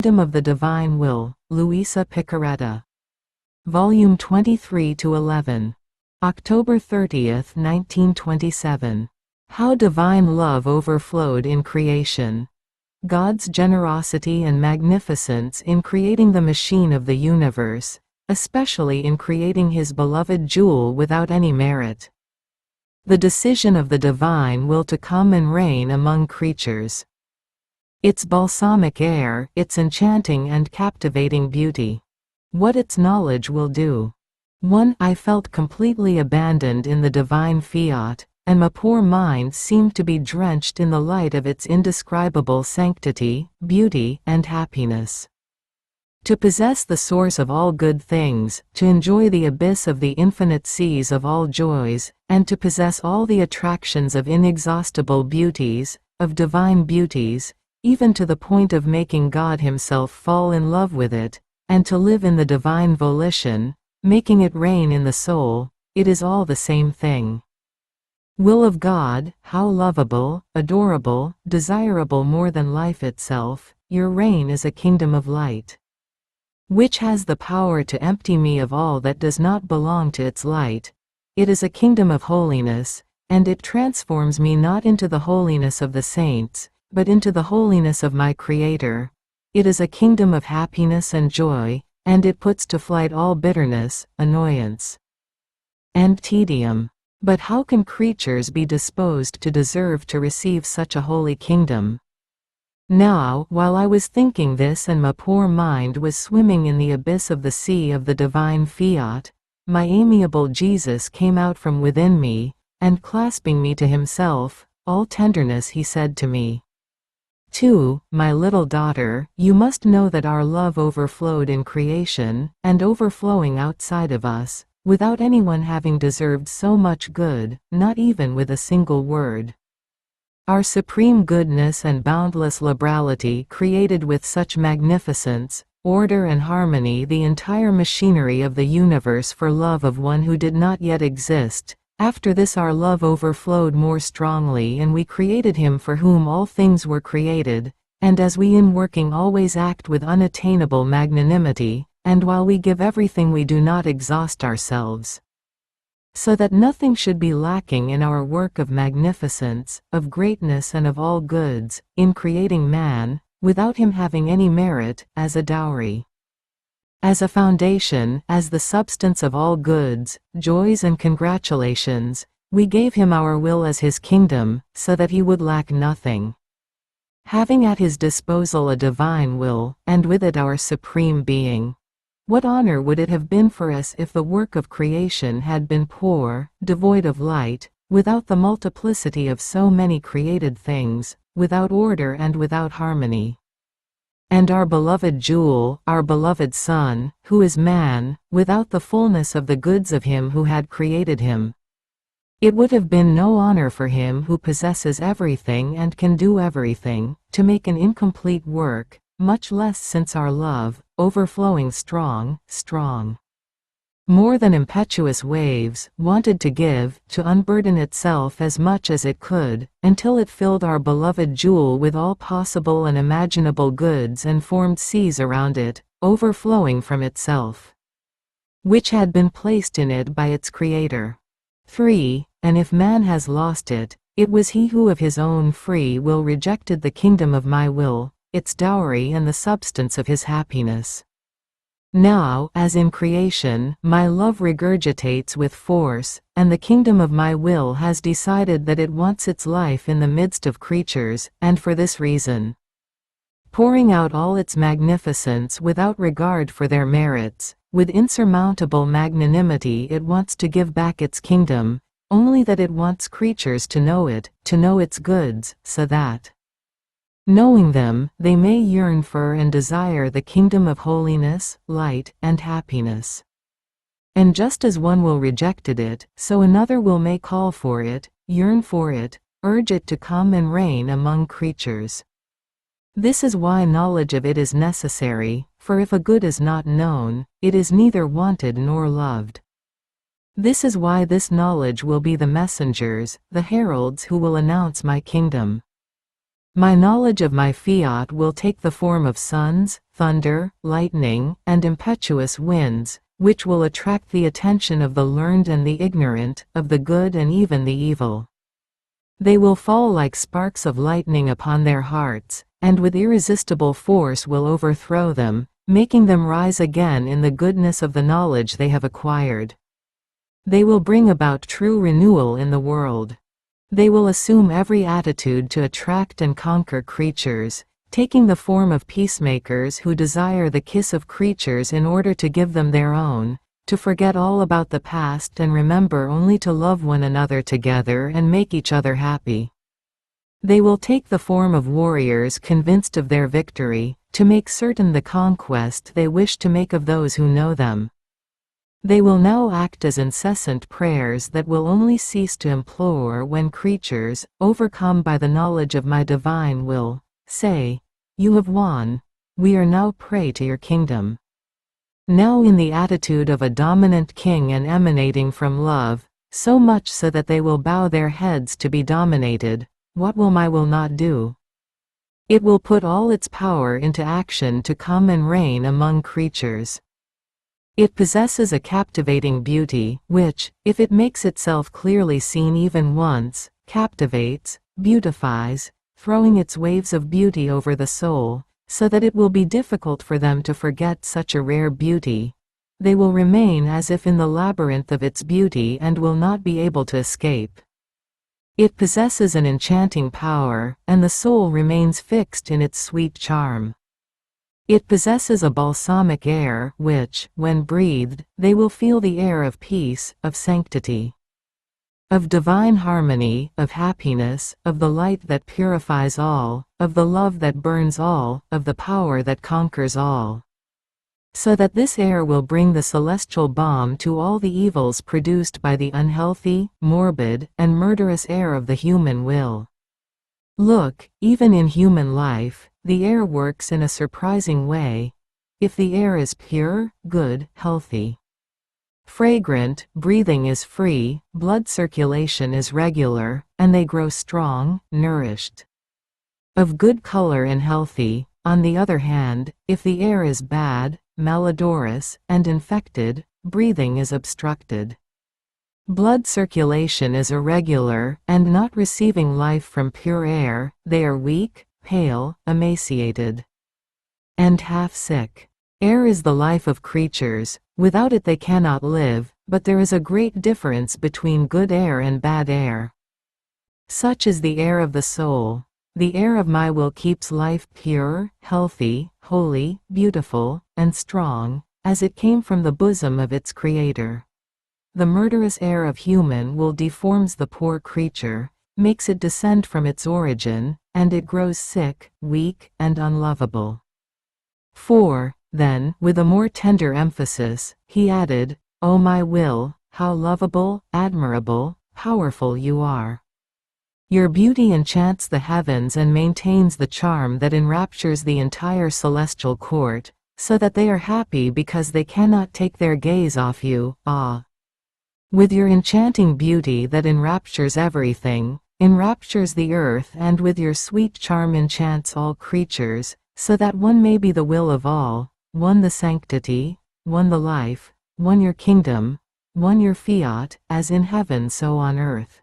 Kingdom of the Divine Will, Luisa Piccarreta. Volume 23-11. October 30, 1927. How Divine Love Overflowed in Creation. God's generosity and magnificence in creating the machine of the universe, especially in creating His beloved jewel without any merit. The decision of the divine will to come and reign among creatures. Its balsamic air, its enchanting and captivating beauty. What its knowledge will do. 1. I felt completely abandoned in the divine fiat, and my poor mind seemed to be drenched in the light of its indescribable sanctity, beauty, and happiness. To possess the source of all good things, to enjoy the abyss of the infinite seas of all joys, and to possess all the attractions of inexhaustible beauties, of divine beauties, even to the point of making God Himself fall in love with it, and to live in the divine volition, making it reign in the soul, it is all the same thing. Will of God, how lovable, adorable, desirable more than life itself, your reign is a kingdom of light, which has the power to empty me of all that does not belong to its light. It is a kingdom of holiness, and it transforms me not into the holiness of the saints, but into the holiness of my Creator. It is a kingdom of happiness and joy, and it puts to flight all bitterness, annoyance, and tedium. But how can creatures be disposed to deserve to receive such a holy kingdom? Now, while I was thinking this and my poor mind was swimming in the abyss of the sea of the divine fiat, my amiable Jesus came out from within me, and clasping me to Himself, all tenderness He said to me, 2. My little daughter, you must know that our love overflowed in creation, and overflowing outside of us, without anyone having deserved so much good, not even with a single word. Our supreme goodness and boundless liberality created with such magnificence, order and harmony the entire machinery of the universe for love of one who did not yet exist. After this our love overflowed more strongly and we created Him for whom all things were created, and as we in working always act with unattainable magnanimity, and while we give everything we do not exhaust ourselves, so that nothing should be lacking in our work of magnificence, of greatness and of all goods, in creating man, without him having any merit, as a dowry, as a foundation, as the substance of all goods, joys and congratulations, we gave Him our will as His kingdom, so that He would lack nothing. Having at His disposal a divine will, and with it our supreme being. What honor would it have been for us if the work of creation had been poor, devoid of light, without the multiplicity of so many created things, without order and without harmony? And our beloved jewel, our beloved Son, who is man, without the fullness of the goods of Him who had created him. It would have been no honor for Him who possesses everything and can do everything, to make an incomplete work, much less since our love, overflowing strong, more than impetuous waves, wanted to give, to unburden itself as much as it could, until it filled our beloved jewel with all possible and imaginable goods and formed seas around it, overflowing from itself, which had been placed in it by its Creator. 3. And if man has lost it, it was he who of his own free will rejected the kingdom of my will, its dowry and the substance of his happiness. Now, as in creation, my love regurgitates with force, and the kingdom of my will has decided that it wants its life in the midst of creatures, and for this reason, pouring out all its magnificence without regard for their merits, with insurmountable magnanimity it wants to give back its kingdom, only that it wants creatures to know it, to know its goods, so that, knowing them, they may yearn for and desire the kingdom of holiness, light, and happiness. And just as one will rejected it, so another will may call for it, yearn for it, urge it to come and reign among creatures. This is why knowledge of it is necessary, for if a good is not known, it is neither wanted nor loved. This is why this knowledge will be the messengers, the heralds who will announce my kingdom. My knowledge of my fiat will take the form of suns, thunder, lightning, and impetuous winds, which will attract the attention of the learned and the ignorant, of the good and even the evil. They will fall like sparks of lightning upon their hearts, and with irresistible force will overthrow them, making them rise again in the goodness of the knowledge they have acquired. They will bring about true renewal in the world. They will assume every attitude to attract and conquer creatures, taking the form of peacemakers who desire the kiss of creatures in order to give them their own, to forget all about the past and remember only to love one another together and make each other happy. They will take the form of warriors convinced of their victory, to make certain the conquest they wish to make of those who know them. They will now act as incessant prayers that will only cease to implore when creatures, overcome by the knowledge of my divine will, say, "You have won. We are now prey to your kingdom." Now in the attitude of a dominant king and emanating from love, so much so that they will bow their heads to be dominated, what will my will not do? It will put all its power into action to come and reign among creatures. It possesses a captivating beauty, which, if it makes itself clearly seen even once, captivates, beautifies, throwing its waves of beauty over the soul, so that it will be difficult for them to forget such a rare beauty. They will remain as if in the labyrinth of its beauty and will not be able to escape. It possesses an enchanting power, and the soul remains fixed in its sweet charm. It possesses a balsamic air which, when breathed, they will feel the air of peace, of sanctity, of divine harmony, of happiness, of the light that purifies all, of the love that burns all, of the power that conquers all. So that this air will bring the celestial balm to all the evils produced by the unhealthy, morbid, and murderous air of the human will. Look, even in human life, the air works in a surprising way. If the air is pure, good, healthy, fragrant, breathing is free, blood circulation is regular, and they grow strong, nourished, of good color and healthy. On the other hand, if the air is bad, malodorous, and infected, breathing is obstructed. Blood circulation is irregular, and not receiving life from pure air, they are weak, pale, emaciated, and half sick. Air is the life of creatures, without it they cannot live, but there is a great difference between good air and bad air. Such is the air of the soul. The air of my will keeps life pure, healthy, holy, beautiful, and strong, as it came from the bosom of its Creator. The murderous air of human will deforms the poor creature, makes it descend from its origin, and it grows sick, weak, and unlovable. 4. Then, with a more tender emphasis, he added, "O my will, how lovable, admirable, powerful you are! Your beauty enchants the heavens and maintains the charm that enraptures the entire celestial court, so that they are happy because they cannot take their gaze off you. Ah! With your enchanting beauty that enraptures everything, enraptures the earth, and with your sweet charm enchants all creatures, so that one may be the will of all, one the sanctity, one the life, one your kingdom, one your fiat, as in heaven so on earth."